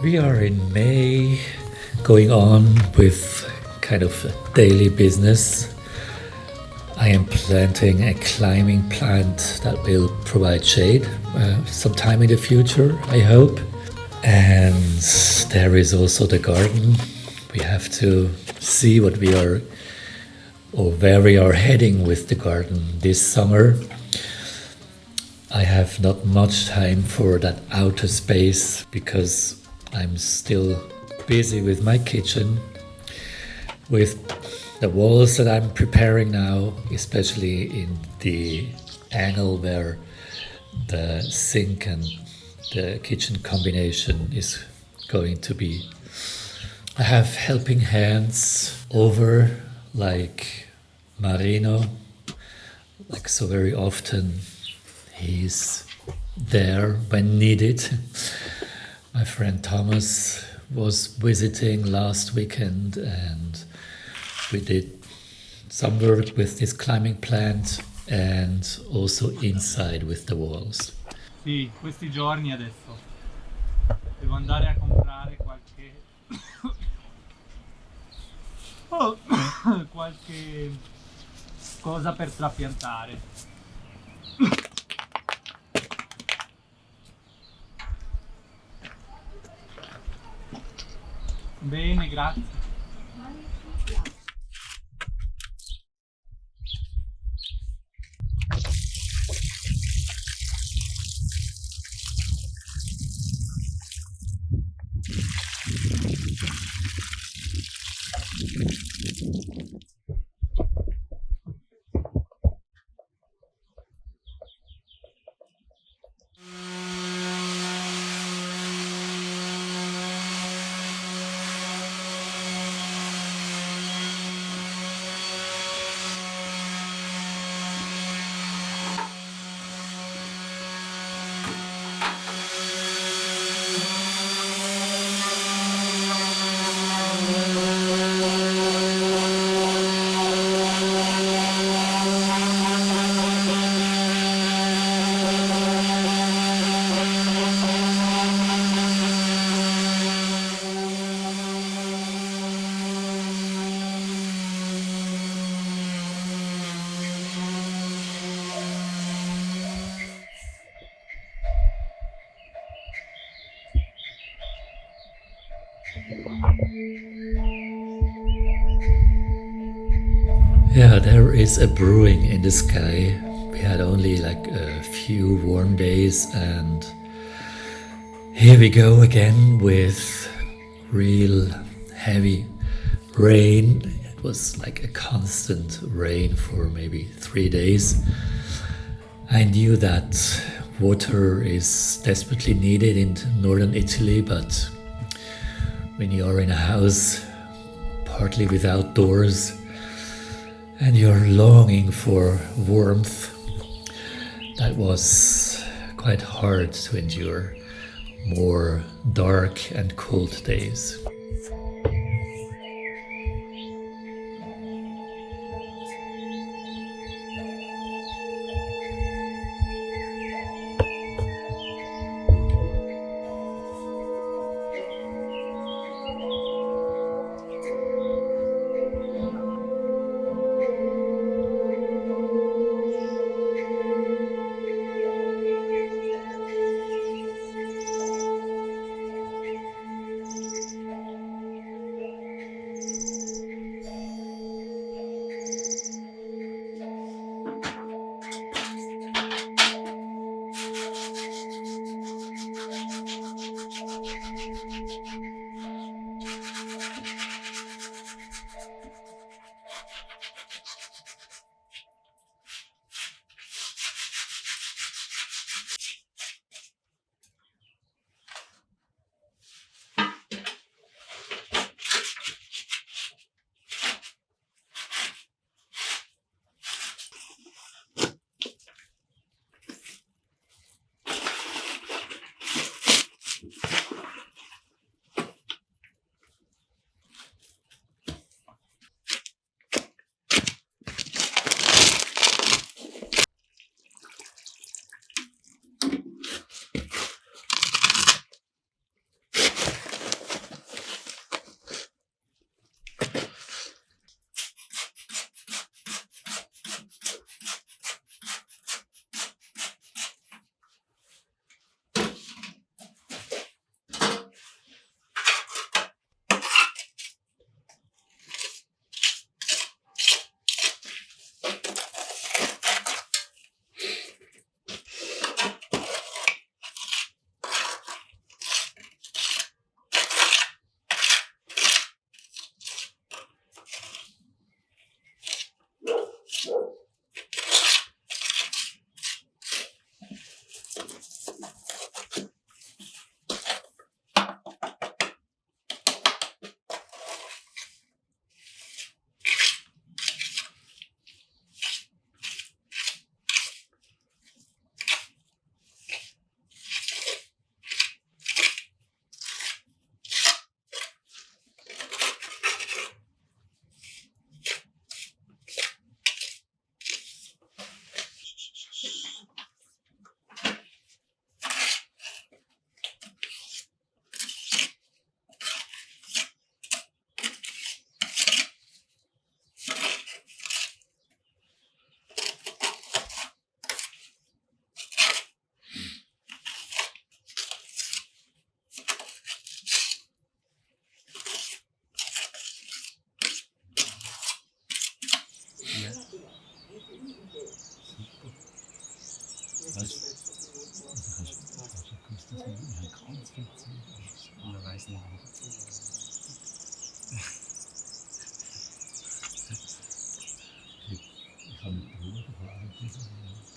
We are in May, going on with kind of a daily business. I am planting a climbing plant that will provide shade sometime in the future, I hope. And there is also the garden. We have to see what we are or where we are heading with the garden this summer. I have not much time for that outer space because I'm still busy with my kitchen, with the walls that I'm preparing now, especially in the angle where the sink and the kitchen combination is going to be. I have helping hands over, like Marino, like so very often he's there when needed. My friend Thomas was visiting last weekend and we did some work with this climbing plant and also inside with the walls. Sì, questi giorni adesso devo andare a comprare qualche oh, qualche cosa per trapiantare. Bene, grazie. Yeah, there is a brewing in the sky. We had only like a few warm days, and here we go again with real heavy rain. It was like a constant rain for maybe 3 days. I knew that water is desperately needed in northern Italy, but when you are in a house, partly without doors, and you're longing for warmth, that was quite hard to endure more dark and cold days.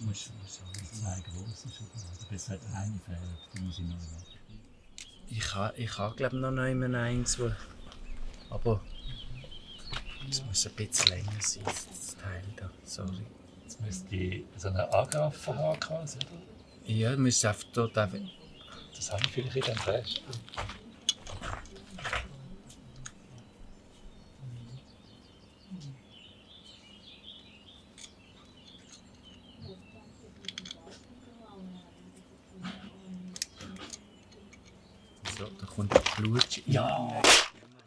musst zeigen, wo es ist. Also besser hat eine fehlt, die muss ich noch machen. Ich habe glaube noch nicht mehr eins, aber es muss ein bisschen länger sein, das Teil da. Sorry. Jetzt müsste so eine Agraffen-HK sein, oder? Ja, du musst einfach dort einfach... Das habe ich vielleicht in dem Rest. So, da kommt das Blut. Ja!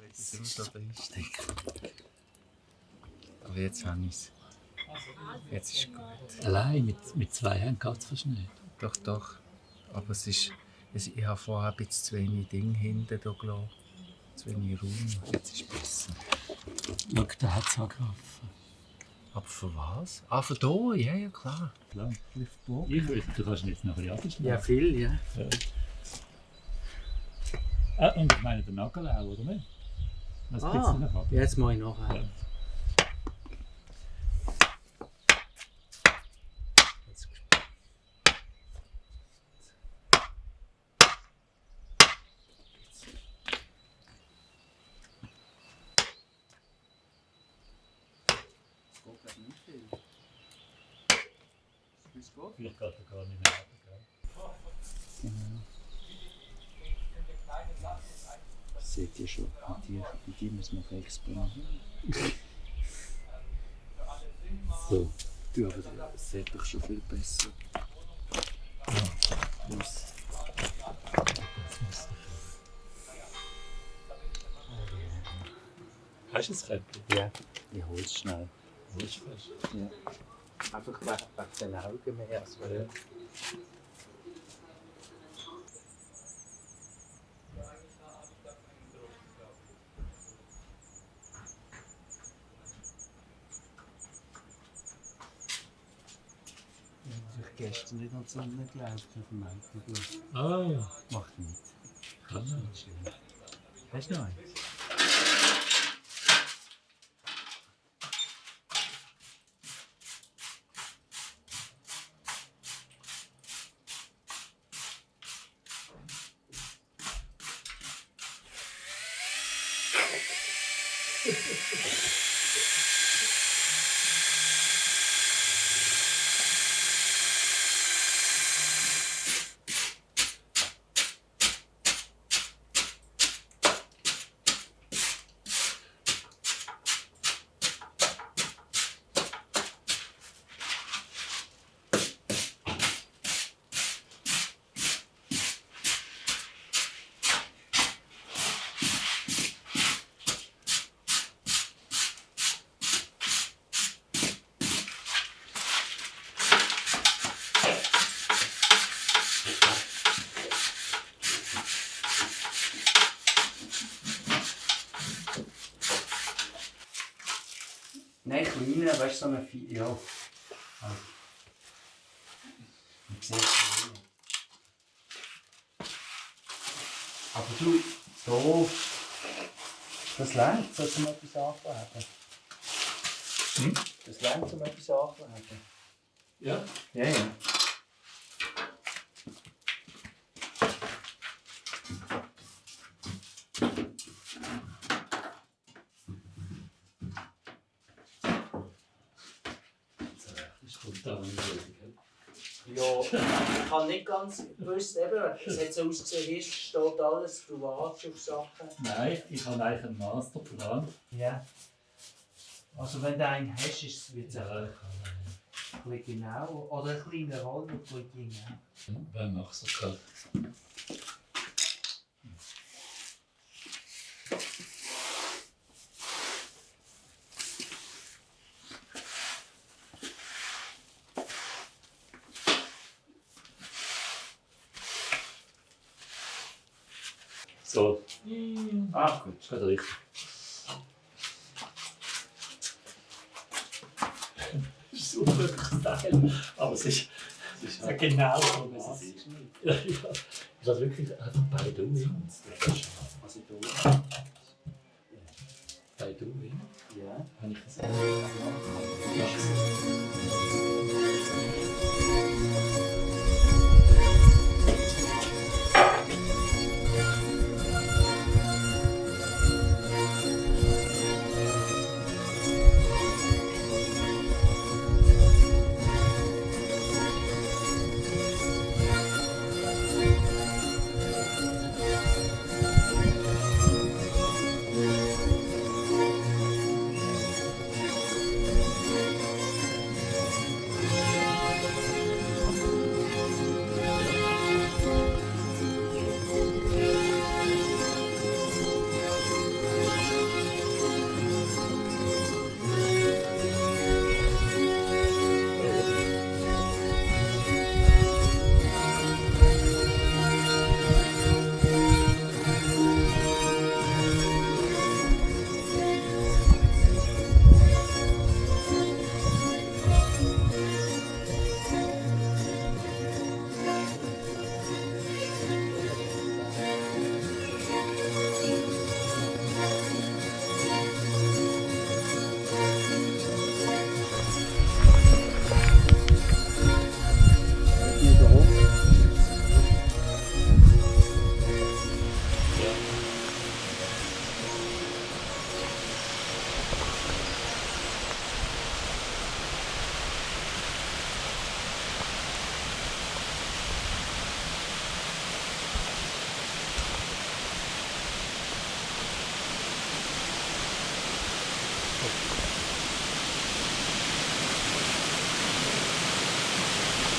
Das ist da drin steckt. Aber jetzt habe ich es. Jetzt ist es gut. Allein mit 2 Händen geht es fast nicht. Doch. Aber ich habe vorher ein bisschen zu wenig Ding hinten da gelassen. Zu wenig Raum. Jetzt ist es besser. Schau, da hat es Agraffen. Aber für was? Ah, für hier? Ja, klar. Klar. Ich würde, du kannst ihn jetzt noch ein bisschen abschneiden. Ja, viel, ja. Ah, und ich meine den Nagel auch, oder nicht? Was gibt's denn noch ab? Jetzt mache ich noch einen. Ja. Vielleicht geht er gar nicht mehr runter, gell? Seht ihr schon, mit die müssen wir exponieren. So. Du, aber das sieht doch schon viel besser aus. Hast du das Käppchen? Ja, ich hole es schnell. Wo ist fest? Ja. Einfach wegen den Augen mehr. Also, ja. Ich habe gestern nicht an die Sonne gelaufen auf dem Auto. Ah, Macht nichts. kann er. Hast du noch eins? Nein, kleiner, weißt du, so eine Vieh. Ja. Also. Man sieht es nicht. Aber du, so. Das längt, so zum etwas anfangen. Das längt, zum etwas anfangen. Ja? Ja, ja. Das kommt da nicht gell? Ja, ich habe nicht ganz gewusst, eben, es hat so ausgesehen, hier steht alles, du wartest auf Sachen. Nein, ich habe eigentlich einen Masterplan. Ja. Also wenn du einen hast, wird es Ja, ein bisschen genau, oder ein kleiner Roll, ein bisschen genau. wer macht so gerade? So. Ah, gut. Ist gerade richtig. Das ist super Teil. Aber es ist ja genau so, wie es ist. Ja, ja. Ich habe wirklich einfach bei Doing. Was ich tue? Bei Doing Ja. habe ich gesagt. Ja.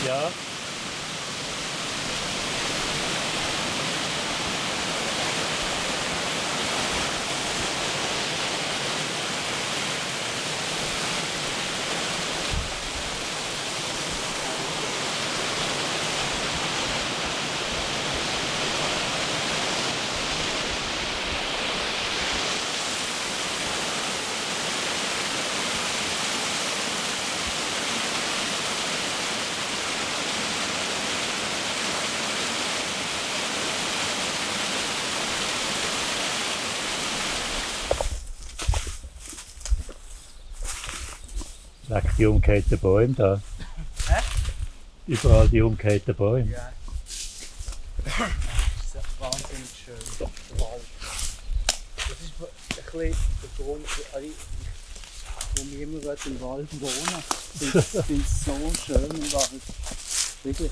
Ja. Leck die umgekehrten Bäume da. Hä? Überall die umgekehrten Bäume. Ja. Das ist wahnsinnig schön. Der Wald. Das ist ein bisschen der Grund, warum ich immer im Wald wohne. Ich finde es so schön im Wald. Wirklich.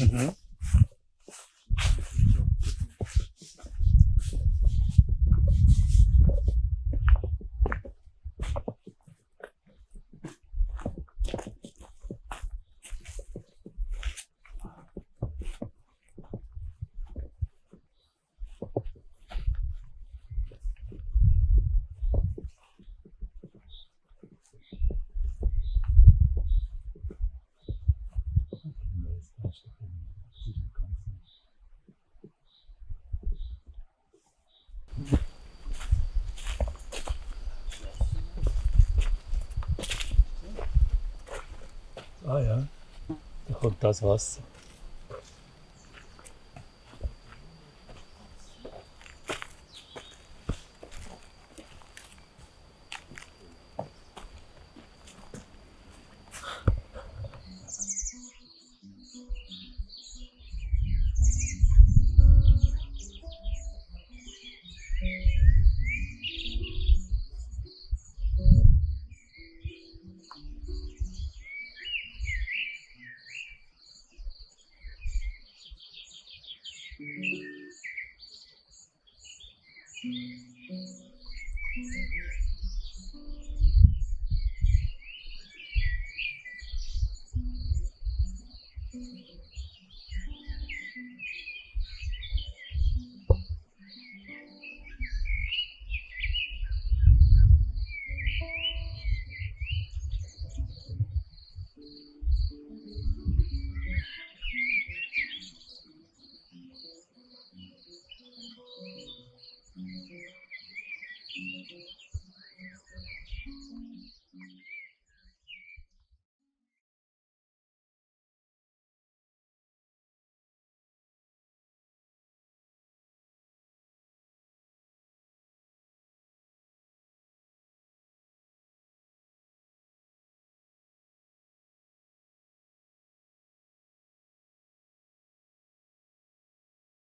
Mhm. Ah ja, da kommt das Wasser.